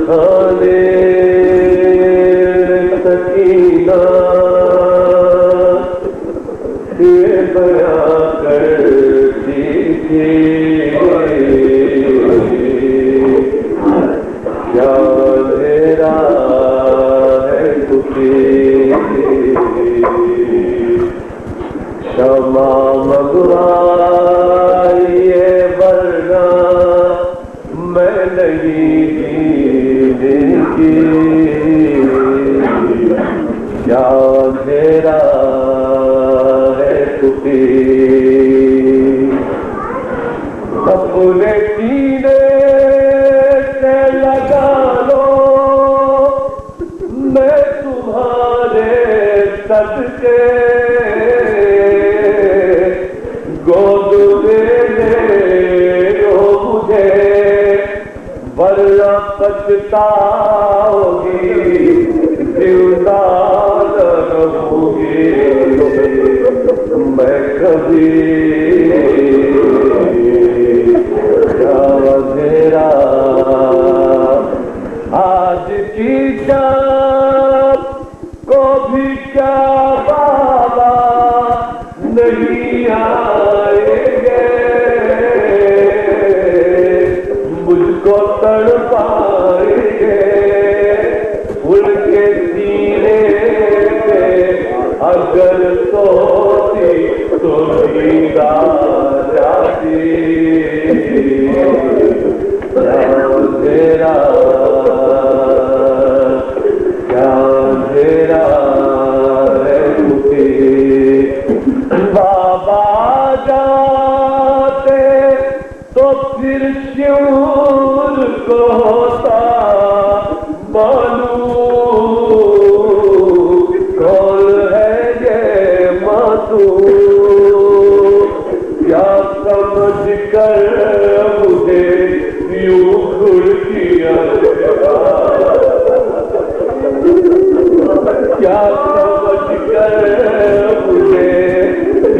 खाने सकीना ये बया करती थी क्या मेरा है दुखी क्षमा मंगवाइए वरना मैं नहीं जीने क्या मेरा है दुखी अपने सीने से लगा लो मैं तुम्हारे सदके गोद में लो मुझे वरना पछताओगी जिंदा न रहूंगी मैं कभी क्या मेरा आज की शाम को भी क्या बाबा नहीं आएंगे मुझको तड़पाएंगे उनके सीने पे अगर सोती तो नींदा जाती मेरा क्या मेरा है दुखी बाबा जाते तो फिर शिवर को होता मालूम कौन है ये मासूम क्या समझ कर मुझे यूं घुड़कियां क्या समझ कर मुझे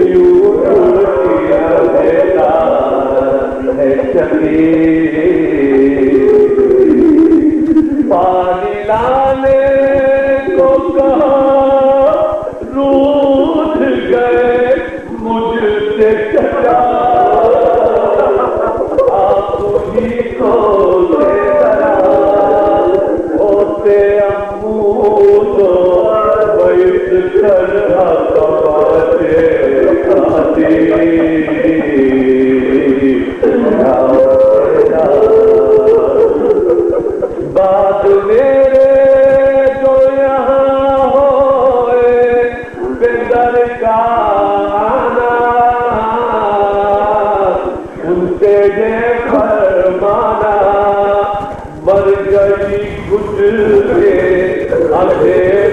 यूं घुड़कियां देता है चली पानी लाने को कहा रूठ गए मुझसे चचा आप ही को ले डरा होते अम्मू तो बैठ कर हवाते खाती बात मेरे जो यहाँ होए बिंदर का आना उनसे ये फरमाना मर गई गुजर के अंधेरे